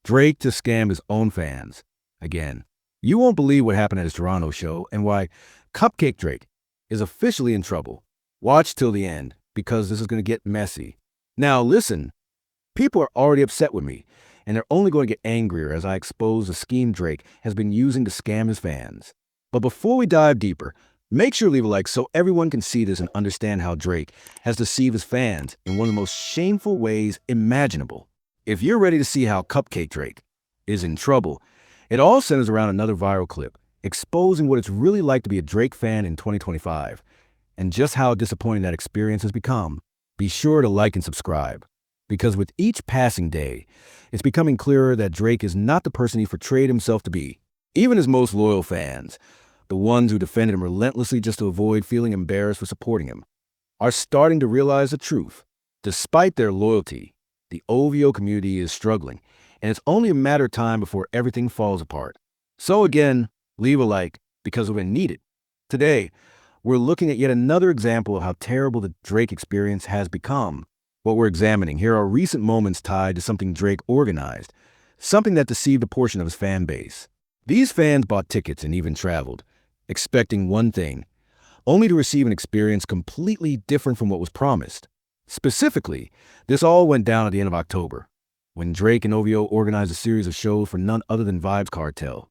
Drake to scam his own fans. Again, you won't believe what happened at his Toronto show and why Cupcake Drake is officially in trouble. Watch till the end, because this is going to get messy. Now listen, people are already upset with me, and they're only going to get angrier as I expose the scheme Drake has been using to scam his fans. But before we dive deeper, make sure to leave a like so everyone can see this and understand how Drake has deceived his fans in one of the most shameful ways imaginable. If you're ready to see how Cupcake Drake is in trouble, it all centers around another viral clip exposing what it's really like to be a Drake fan in 2025 and just how disappointing that experience has become. Be sure to like and subscribe, because with each passing day, it's becoming clearer that Drake is not the person he portrayed himself to be. Even his most loyal fans, the ones who defended him relentlessly just to avoid feeling embarrassed for supporting him, are starting to realize the truth. Despite their loyalty, the OVO community is struggling, and it's only a matter of time before everything falls apart. So again, leave a like, because we're needed. Today, we're looking at yet another example of how terrible the Drake experience has become. What we're examining here are recent moments tied to something Drake organized, something that deceived a portion of his fan base. These fans bought tickets and even traveled, expecting one thing, only to receive an experience completely different from what was promised. Specifically, this all went down at the end of October, when Drake and OVO organized a series of shows for none other than Vybz Kartel,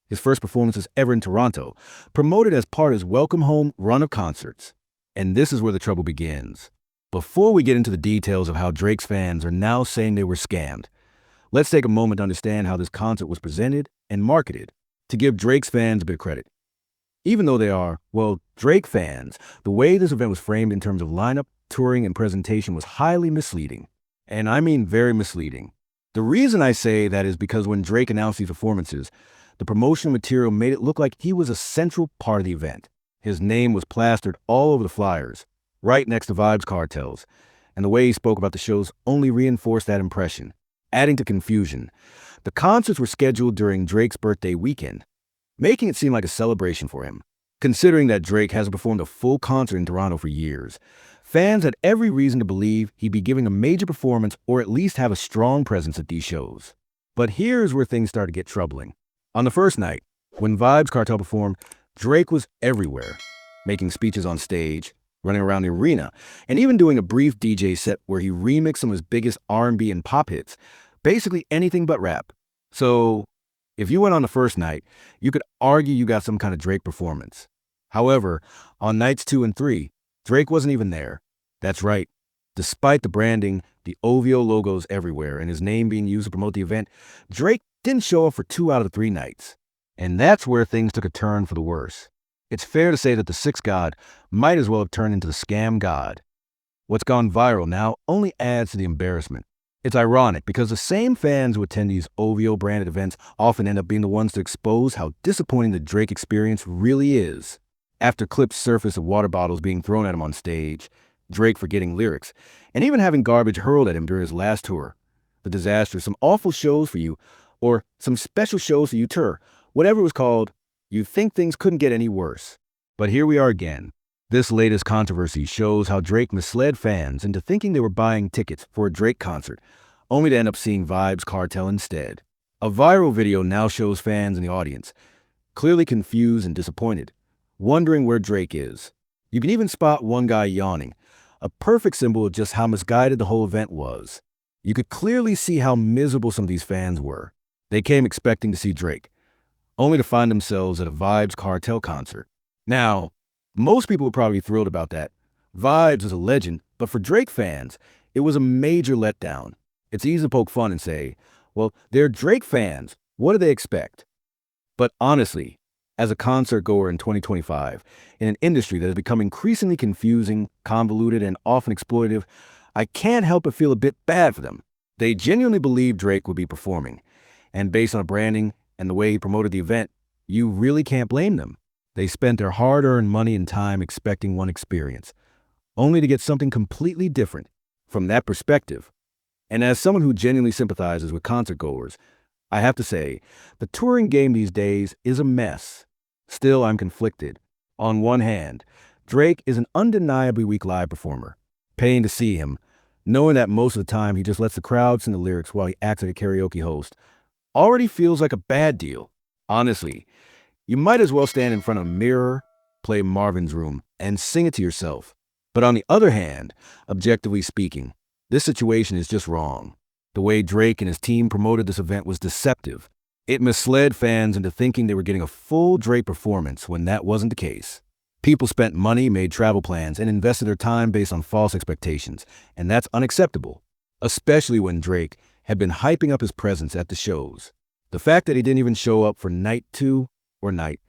his first performances ever in Toronto, promoted as part of his welcome home run of concerts. And this is where the trouble begins. Before we get into the details of how Drake's fans are now saying they were scammed, let's take a moment to understand how this concert was presented and marketed to give Drake's fans a bit of credit. Even though they are, well, Drake fans, the way this event was framed in terms of lineup, touring, and presentation was highly misleading. And I mean very misleading. The reason I say that is because when Drake announced these performances, the promotional material made it look like he was a central part of the event. His name was plastered all over the flyers, right next to Vybz Kartel's, and the way he spoke about the shows only reinforced that impression. Adding to confusion, the concerts were scheduled during Drake's birthday weekend, making it seem like a celebration for him. Considering that Drake hasn't performed a full concert in Toronto for years, fans had every reason to believe he'd be giving a major performance or at least have a strong presence at these shows. But here's where things started to get troubling. On the first night, when Vybz Kartel performed, Drake was everywhere, making speeches on stage, running around the arena, and even doing a brief DJ set where he remixed some of his biggest R&B and pop hits, basically anything but rap. So, if you went on the first night, you could argue you got some kind of Drake performance. However, on nights 2 and 3, Drake wasn't even there. That's right. Despite the branding, the OVO logos everywhere, and his name being used to promote the event, Drake didn't show up for 2 out of the 3 nights. And that's where things took a turn for the worse. It's fair to say that the sixth god might as well have turned into the scam god. What's gone viral now only adds to the embarrassment. It's ironic because the same fans who attend these OVO-branded events often end up being the ones to expose how disappointing the Drake experience really is. After clips surfaced of water bottles being thrown at him on stage, Drake forgetting lyrics, and even having garbage hurled at him during his last tour, the disaster, some awful shows for you, or some special shows for you tour, whatever it was called, you'd think things couldn't get any worse. But here we are again. This latest controversy shows how Drake misled fans into thinking they were buying tickets for a Drake concert, only to end up seeing Vybz Kartel instead. A viral video now shows fans in the audience, clearly confused and disappointed, wondering where Drake is. You can even spot one guy yawning, a perfect symbol of just how misguided the whole event was. You could clearly see how miserable some of these fans were. They came expecting to see Drake, only to find themselves at a Vybz Kartel concert. Now, most people were probably thrilled about that. Vybz is a legend, but for Drake fans, it was a major letdown. It's easy to poke fun and say, well, they're Drake fans. What do they expect? But honestly, as a concert goer in 2025, in an industry that has become increasingly confusing, convoluted, and often exploitative, I can't help but feel a bit bad for them. They genuinely believed Drake would be performing, and based on the branding and the way he promoted the event, you really can't blame them. They spent their hard-earned money and time expecting one experience, only to get something completely different. From that perspective, and as someone who genuinely sympathizes with concert-goers, I have to say, the touring game these days is a mess. Still, I'm conflicted. On one hand, Drake is an undeniably weak live performer, paying to see him, knowing that most of the time he just lets the crowd sing the lyrics while he acts like a karaoke host, already feels like a bad deal. Honestly, you might as well stand in front of a mirror, play Marvin's Room, and sing it to yourself. But on the other hand, objectively speaking, this situation is just wrong. The way Drake and his team promoted this event was deceptive. It misled fans into thinking they were getting a full Drake performance when that wasn't the case. People spent money, made travel plans, and invested their time based on false expectations, and that's unacceptable, especially when Drake had been hyping up his presence at the shows. The fact that he didn't even show up for night 2 or night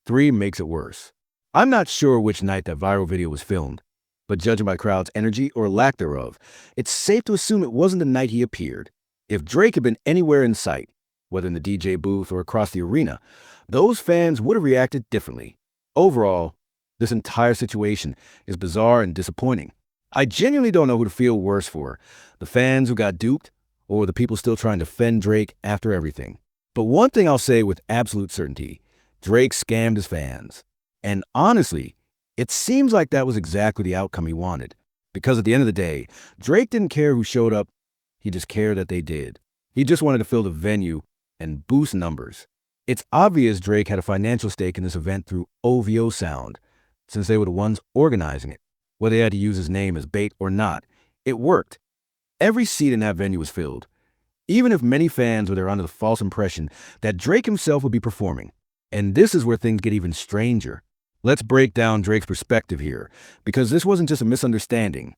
3 makes it worse. I'm not sure which night that viral video was filmed, but judging by crowd's energy or lack thereof, it's safe to assume it wasn't the night he appeared. If Drake had been anywhere in sight, whether in the DJ booth or across the arena, those fans would have reacted differently. Overall, this entire situation is bizarre and disappointing. I genuinely don't know who to feel worse for, the fans who got duped or the people still trying to fend Drake after everything. But one thing I'll say with absolute certainty, Drake scammed his fans. And honestly, it seems like that was exactly the outcome he wanted. Because at the end of the day, Drake didn't care who showed up, he just cared that they did. He just wanted to fill the venue and boost numbers. It's obvious Drake had a financial stake in this event through OVO Sound, since they were the ones organizing it. Whether they had to use his name as bait or not, it worked. Every seat in that venue was filled, even if many fans were there under the false impression that Drake himself would be performing. And this is where things get even stranger. Let's break down Drake's perspective here, because this wasn't just a misunderstanding.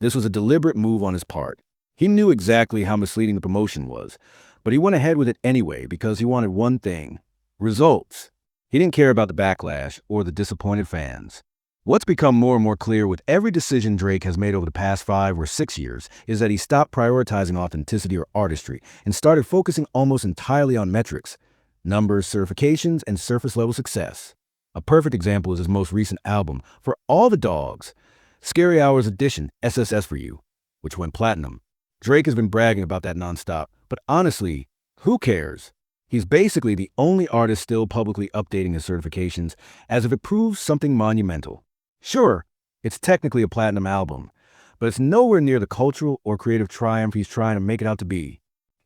This was a deliberate move on his part. He knew exactly how misleading the promotion was, but he went ahead with it anyway because he wanted one thing: results. He didn't care about the backlash or the disappointed fans. What's become more and more clear with every decision Drake has made over the past 5 or 6 years is that he stopped prioritizing authenticity or artistry and started focusing almost entirely on metrics, numbers, certifications, and surface-level success. A perfect example is his most recent album, For All the Dogs, Scary Hours Edition, SSS for You, which went platinum. Drake has been bragging about that nonstop, but honestly, who cares? He's basically the only artist still publicly updating his certifications as if it proves something monumental. Sure, it's technically a platinum album, but it's nowhere near the cultural or creative triumph he's trying to make it out to be.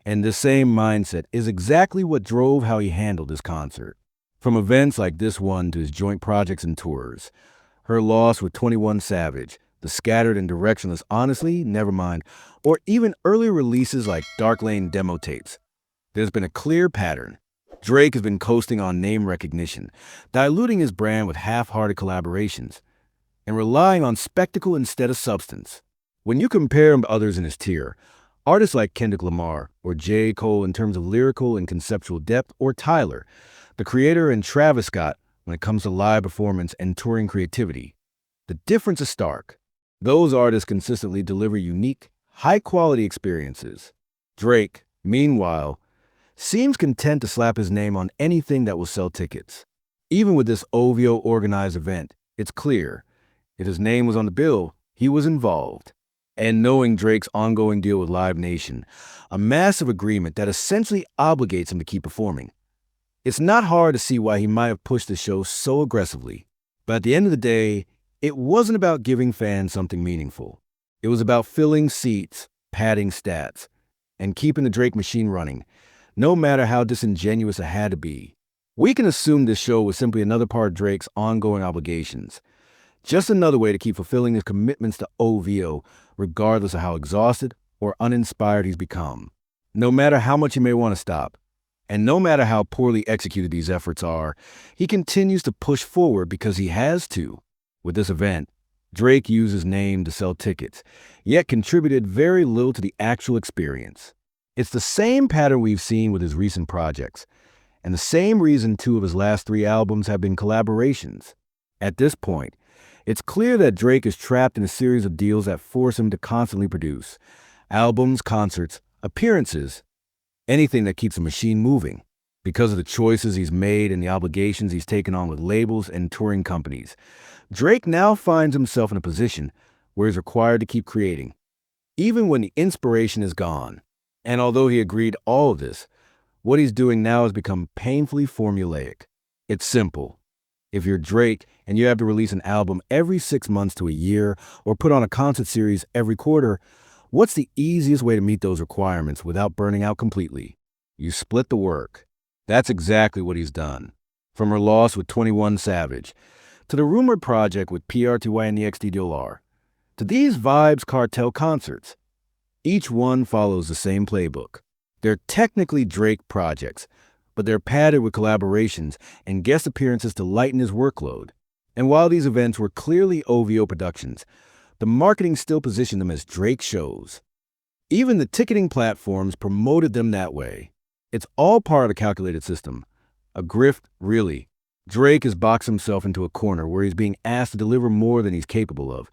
And this same mindset is exactly what drove how he handled his concert. From events like this one to his joint projects and tours, Her Loss with 21 Savage, the scattered and directionless Honestly, Nevermind, or even earlier releases like Dark Lane demo tapes, there's been a clear pattern. Drake has been coasting on name recognition, diluting his brand with half-hearted collaborations, and relying on spectacle instead of substance. When you compare him to others in his tier, artists like Kendrick Lamar or J. Cole in terms of lyrical and conceptual depth, or Tyler, the Creator, and Travis Scott when it comes to live performance and touring creativity, the difference is stark. Those artists consistently deliver unique, high-quality experiences. Drake, meanwhile, seems content to slap his name on anything that will sell tickets. Even with this OVO-organized event, it's clear, if his name was on the bill, he was involved. And knowing Drake's ongoing deal with Live Nation, a massive agreement that essentially obligates him to keep performing, it's not hard to see why he might have pushed the show so aggressively. But at the end of the day, it wasn't about giving fans something meaningful. It was about filling seats, padding stats, and keeping the Drake machine running, no matter how disingenuous it had to be. We can assume this show was simply another part of Drake's ongoing obligations, just another way to keep fulfilling his commitments to OVO, regardless of how exhausted or uninspired he's become. No matter how much he may want to stop, and no matter how poorly executed these efforts are, he continues to push forward because he has to. With this event, Drake used his name to sell tickets, yet contributed very little to the actual experience. It's the same pattern we've seen with his recent projects, and the same reason 2 of his last 3 albums have been collaborations. At this point, it's clear that Drake is trapped in a series of deals that force him to constantly produce albums, concerts, appearances, anything that keeps the machine moving. Because of the choices he's made and the obligations he's taken on with labels and touring companies, Drake now finds himself in a position where he's required to keep creating, even when the inspiration is gone. And although he agreed all of this, what he's doing now has become painfully formulaic. It's simple. If you're Drake and you have to release an album every 6 months to a year or put on a concert series every quarter, what's the easiest way to meet those requirements without burning out completely? You split the work. That's exactly what he's done. From her loss with 21 Savage, to the rumored project with PRTY and the XDLR, to these Vybz Kartel concerts. Each one follows the same playbook. They're technically Drake projects, but they're padded with collaborations and guest appearances to lighten his workload. And while these events were clearly OVO productions, the marketing still positioned them as Drake shows. Even the ticketing platforms promoted them that way. It's all part of a calculated system. A grift, really. Drake has boxed himself into a corner where he's being asked to deliver more than he's capable of.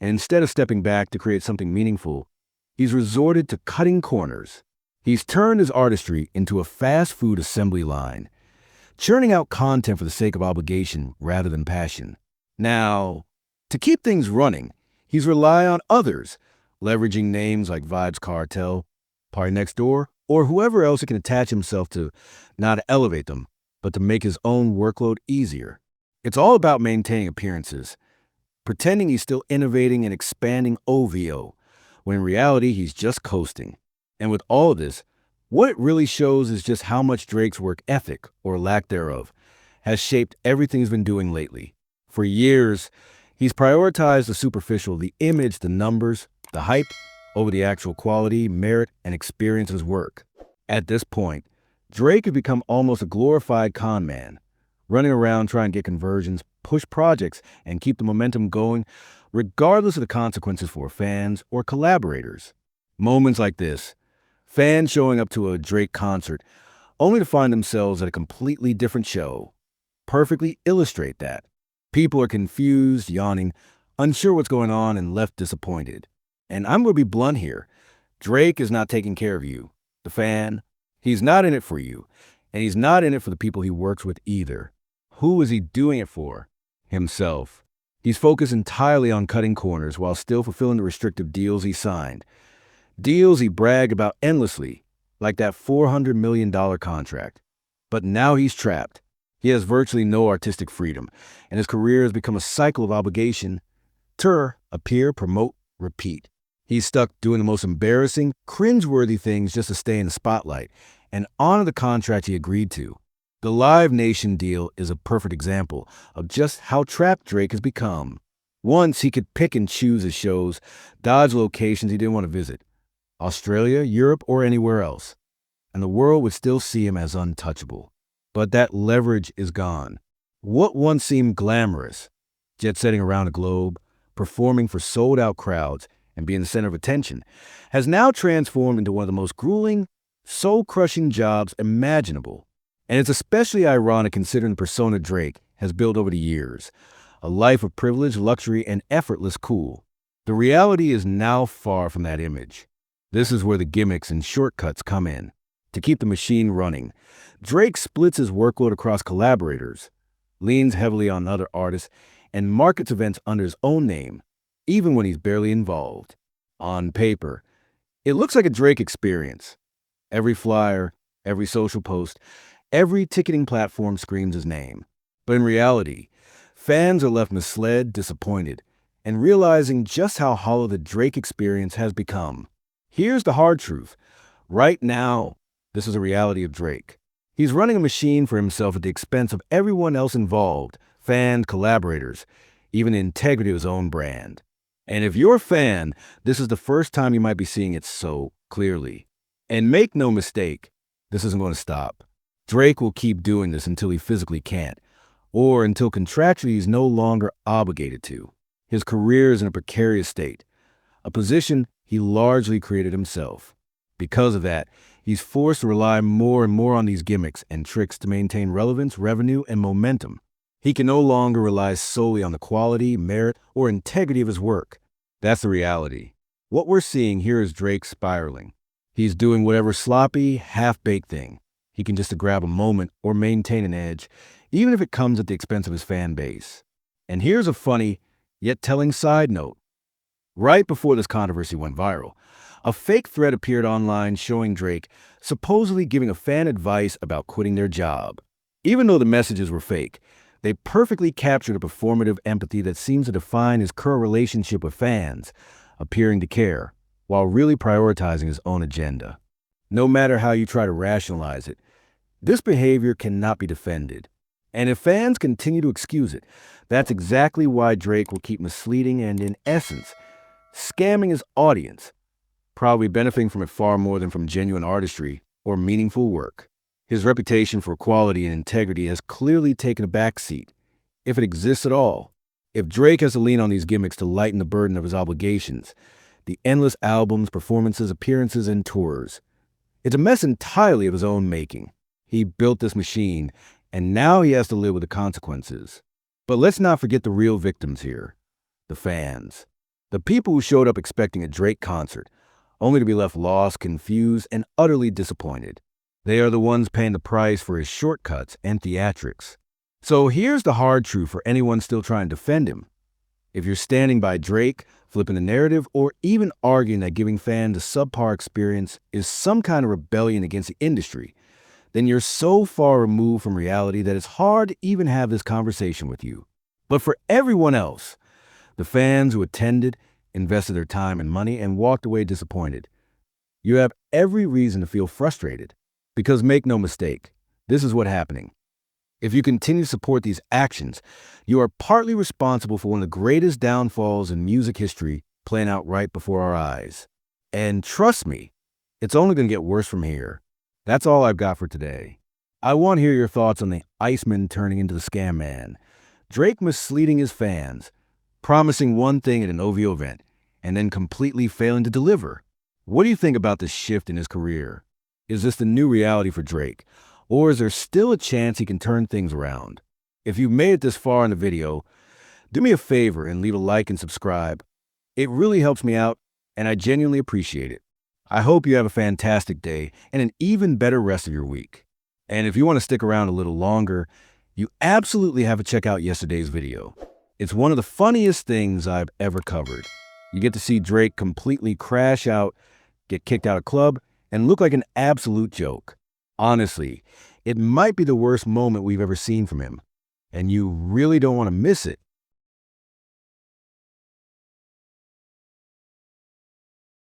And instead of stepping back to create something meaningful, he's resorted to cutting corners. He's turned his artistry into a fast food assembly line, churning out content for the sake of obligation rather than passion. Now, to keep things running, he's relying on others, leveraging names like Vybz Kartel, Party Next Door, or whoever else he can attach himself to, not to elevate them, but to make his own workload easier. It's all about maintaining appearances, pretending he's still innovating and expanding OVO, when in reality he's just coasting. And with all of this, what it really shows is just how much Drake's work ethic, or lack thereof, has shaped everything he's been doing lately. For years, he's prioritized the superficial, the image, the numbers, the hype, over the actual quality, merit, and experience of his work. At this point, Drake has become almost a glorified con man, running around trying to get conversions, push projects, and keep the momentum going, regardless of the consequences for fans or collaborators. Moments like this, fans showing up to a Drake concert only to find themselves at a completely different show, perfectly illustrate that. People are confused, yawning, unsure what's going on, and left disappointed. And I'm going to be blunt here. Drake is not taking care of you, the fan. He's not in it for you, and he's not in it for the people he works with either. Who is he doing it for? Himself. He's focused entirely on cutting corners while still fulfilling the restrictive deals he signed. Deals he bragged about endlessly, like that $400 million contract. But now he's trapped. He has virtually no artistic freedom, and his career has become a cycle of obligation. Tour, appear, promote, repeat. He's stuck doing the most embarrassing, cringeworthy things just to stay in the spotlight and honor the contract he agreed to. The Live Nation deal is a perfect example of just how trapped Drake has become. Once he could pick and choose his shows, dodge locations he didn't want to visit. Australia, Europe, or anywhere else. And the world would still see him as untouchable. But that leverage is gone. What once seemed glamorous, jet-setting around the globe, performing for sold-out crowds, and being the center of attention, has now transformed into one of the most grueling, soul-crushing jobs imaginable. And it's especially ironic considering the persona Drake has built over the years, a life of privilege, luxury, and effortless cool. The reality is now far from that image. This is where the gimmicks and shortcuts come in. To keep the machine running, Drake splits his workload across collaborators, leans heavily on other artists, and markets events under his own name, even when he's barely involved. On paper, it looks like a Drake experience. Every flyer, every social post, every ticketing platform screams his name. But in reality, fans are left misled, disappointed, and realizing just how hollow the Drake experience has become. Here's the hard truth. Right now, this is a reality of Drake. He's running a machine for himself at the expense of everyone else involved, fans, collaborators, even the integrity of his own brand. And if you're a fan, this is the first time you might be seeing it so clearly. And make no mistake, this isn't going to stop. Drake will keep doing this until he physically can't, or until contractually he's no longer obligated to. His career is in a precarious state, a position he largely created himself. Because of that, he's forced to rely more and more on these gimmicks and tricks to maintain relevance, revenue, and momentum. He can no longer rely solely on the quality, merit, or integrity of his work. That's the reality. What we're seeing here is Drake spiraling. He's doing whatever sloppy, half-baked thing he can just to grab a moment or maintain an edge, even if it comes at the expense of his fan base. And here's a funny, yet telling side note. Right before this controversy went viral, a fake thread appeared online showing Drake supposedly giving a fan advice about quitting their job. Even though the messages were fake, they perfectly captured a performative empathy that seems to define his current relationship with fans, appearing to care, while really prioritizing his own agenda. No matter how you try to rationalize it, this behavior cannot be defended. And if fans continue to excuse it, that's exactly why Drake will keep misleading and, in essence, scamming his audience, probably benefiting from it far more than from genuine artistry or meaningful work. His reputation for quality and integrity has clearly taken a backseat, if it exists at all. If Drake has to lean on these gimmicks to lighten the burden of his obligations, the endless albums, performances, appearances, and tours, it's a mess entirely of his own making. He built this machine, and now he has to live with the consequences. But let's not forget the real victims here, the fans. The people who showed up expecting a Drake concert, only to be left lost, confused, and utterly disappointed. They are the ones paying the price for his shortcuts and theatrics. So here's the hard truth for anyone still trying to defend him. If you're standing by Drake, flipping the narrative, or even arguing that giving fans a subpar experience is some kind of rebellion against the industry, then you're so far removed from reality that it's hard to even have this conversation with you. But for everyone else, the fans who attended, invested their time and money, and walked away disappointed, you have every reason to feel frustrated. Because make no mistake, this is what's happening. If you continue to support these actions, you are partly responsible for one of the greatest downfalls in music history playing out right before our eyes. And trust me, it's only going to get worse from here. That's all I've got for today. I want to hear your thoughts on the Iceman turning into the Scam Man, Drake misleading his fans, promising one thing at an OVO event, and then completely failing to deliver. What do you think about this shift in his career? Is this the new reality for Drake? Or is there still a chance he can turn things around? If you've made it this far in the video, do me a favor and leave a like and subscribe. It really helps me out, and I genuinely appreciate it. I hope you have a fantastic day and an even better rest of your week. And if you want to stick around a little longer, you absolutely have to check out yesterday's video. It's one of the funniest things I've ever covered. You get to see Drake completely crash out, get kicked out of club, and look like an absolute joke. Honestly, it might be the worst moment we've ever seen from him, and you really don't want to miss it.